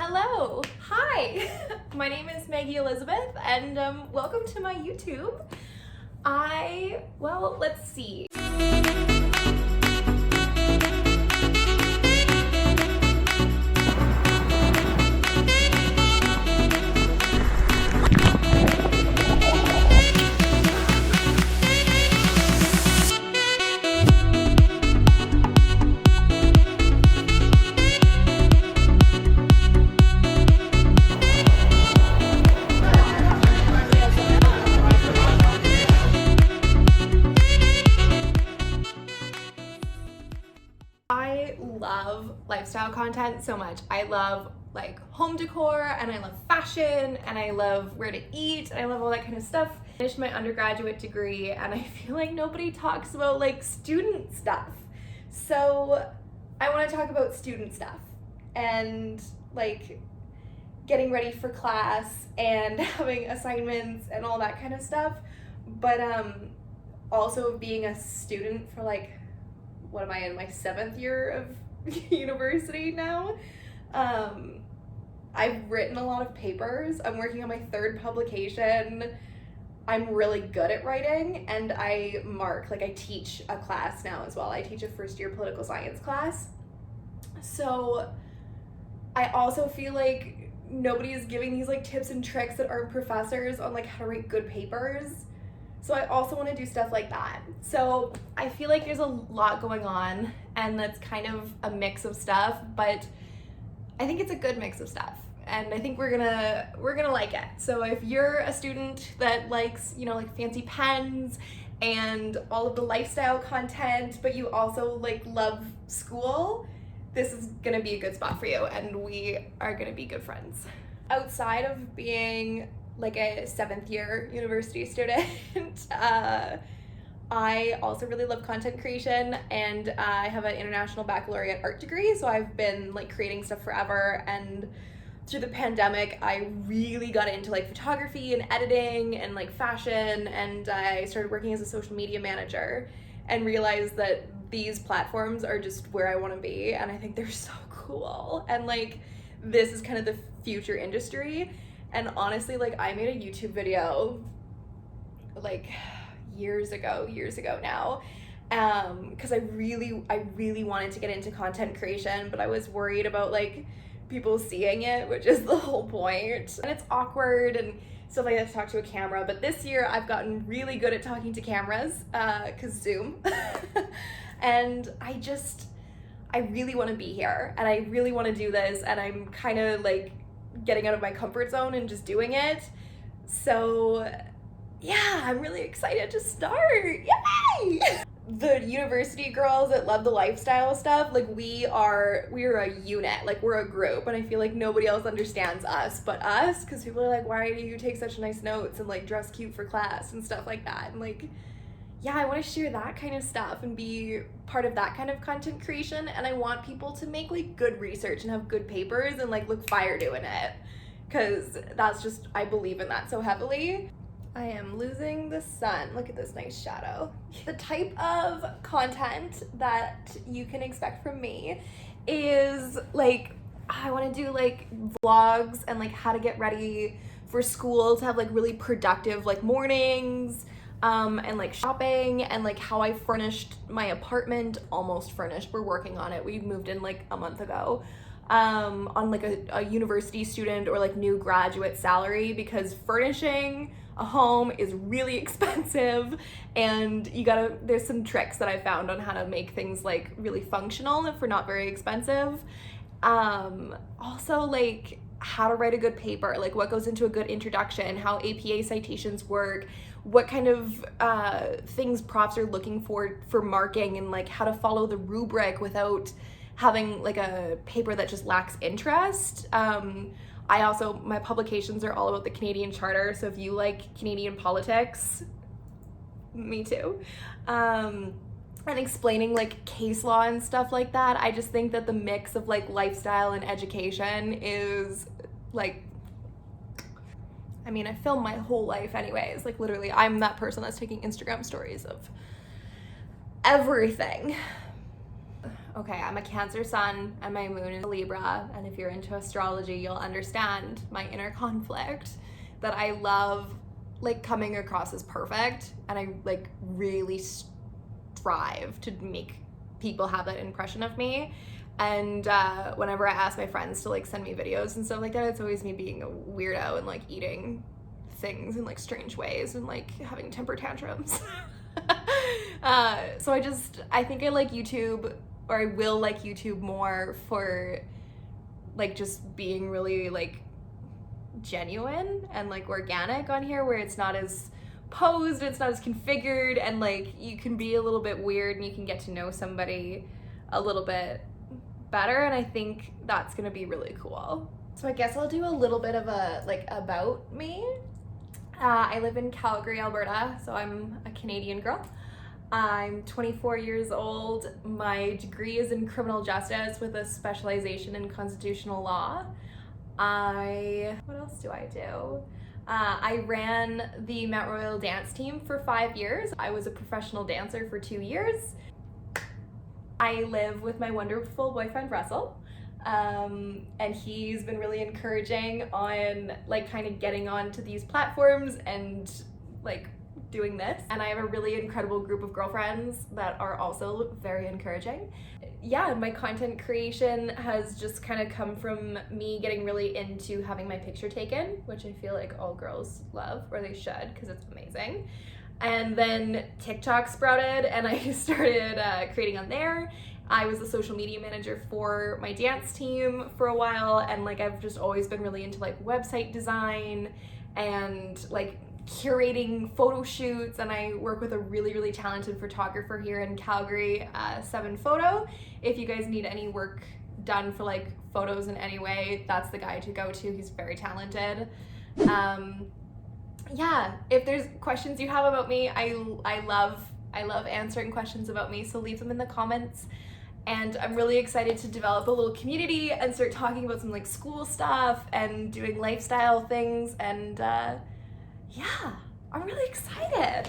Hello, hi, my name is Maggie Ellizabeth and welcome to my YouTube. Let's see. I love lifestyle content so much. I love like home decor and I love fashion and I love where to eat and I love all that kind of stuff. I finished my undergraduate degree and I feel like nobody talks about like student stuff. So I want to talk about student stuff and like getting ready for class and having assignments and all that kind of stuff. But also being a student for like, what am I in my 7th year of university now? I've written a lot of papers. I'm working on my 3rd publication. I'm really good at writing and I teach a class now as well. I teach a 1st year political science class. So I also feel like nobody is giving these like tips and tricks that aren't professors on like how to write good papers. So I also want to do stuff like that. So I feel like there's a lot going on and that's kind of a mix of stuff, but I think it's a good mix of stuff. And I think we're gonna like it. So if you're a student that likes, like fancy pens and all of the lifestyle content, but you also like love school, this is gonna be a good spot for you and we are gonna be good friends. Outside of being like a 7th year university student, I also really love content creation and I have an international baccalaureate art degree, so I've been like creating stuff forever, and through the pandemic I really got into like photography and editing and like fashion, and I started working as a social media manager and realized that these platforms are just where I want to be, and I think they're so cool and like this is kind of the future industry. And honestly, like I made a YouTube video like years ago now, because I really wanted to get into content creation, but I was worried about like people seeing it, which is the whole point. And it's awkward and stuff like that to talk to a camera, but this year I've gotten really good at talking to cameras, because Zoom. And I really want to be here and I really want to do this, and I'm kind of like getting out of my comfort zone and just doing it. So yeah, I'm really excited to start. Yay! The university girls that love the lifestyle stuff, like we're a unit, like we're a group, and I feel like nobody else understands us but us, because people are like, why do you take such nice notes and like dress cute for class and stuff like that, and like yeah, I want to share that kind of stuff and be part of that kind of content creation, and I want people to make like good research and have good papers and like look fire doing it, because that's just, I believe in that so heavily. I am losing the sun. Look at this nice shadow. The type of content that you can expect from me is like, I want to do like vlogs and like how to get ready for school, to have like really productive like mornings, and like shopping, and like how I furnished my apartment, almost furnished, we're working on it, we moved in like a month ago, on like a university student or like new graduate salary, because furnishing a home is really expensive, and there's some tricks that I found on how to make things like really functional for not very expensive. Also like how to write a good paper, like what goes into a good introduction, how APA citations work, what kind of things profs are looking for marking, and like how to follow the rubric without having like a paper that just lacks interest. My publications are all about the Canadian Charter, so if you like Canadian politics, me too. And explaining like case law and stuff like that. I just think that the mix of like lifestyle and education is like, I mean, I film my whole life anyways, like literally I'm that person that's taking Instagram stories of everything. Okay, I'm a Cancer sun and my moon is a Libra, and if you're into astrology, you'll understand my inner conflict that I love like coming across as perfect, and I like really strive to make people have that impression of me. And whenever I ask my friends to like send me videos and stuff like that, it's always me being a weirdo and like eating things in like strange ways and like having temper tantrums. So I think I like YouTube, or I will like YouTube more for like just being really like genuine and like organic on here, where it's not as posed, it's not as configured, and like you can be a little bit weird and you can get to know somebody a little bit better, and I think that's gonna be really cool. So I guess I'll do a little bit of a like about me. I live in Calgary, Alberta, so I'm a Canadian girl. I'm 24 years old. My degree is in criminal justice with a specialization in constitutional law. What else do I do? I ran the Mount Royal dance team for 5 years. I was a professional dancer for 2 years. I live with my wonderful boyfriend, Russell. And he's been really encouraging on like kind of getting onto these platforms and like doing this. And I have a really incredible group of girlfriends that are also very encouraging. Yeah, my content creation has just kind of come from me getting really into having my picture taken, which I feel like all girls love, or they should, because it's amazing. And then TikTok sprouted and I started creating on there. I was the social media manager for my dance team for a while, and like I've just always been really into like website design and like curating photo shoots, and I work with a really talented photographer here in Calgary, 7 Photo. If you guys need any work done for like photos in any way, that's the guy to go to. He's very talented. Yeah, if there's questions you have about me, I love answering questions about me, so leave them in the comments. And I'm really excited to develop a little community and start talking about some like school stuff and doing lifestyle things, and yeah, I'm really excited.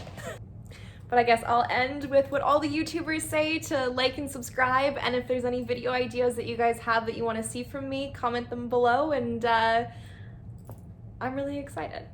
But I guess I'll end with what all the YouTubers say, to like and subscribe, and if there's any video ideas that you guys have that you want to see from me, comment them below, and I'm really excited.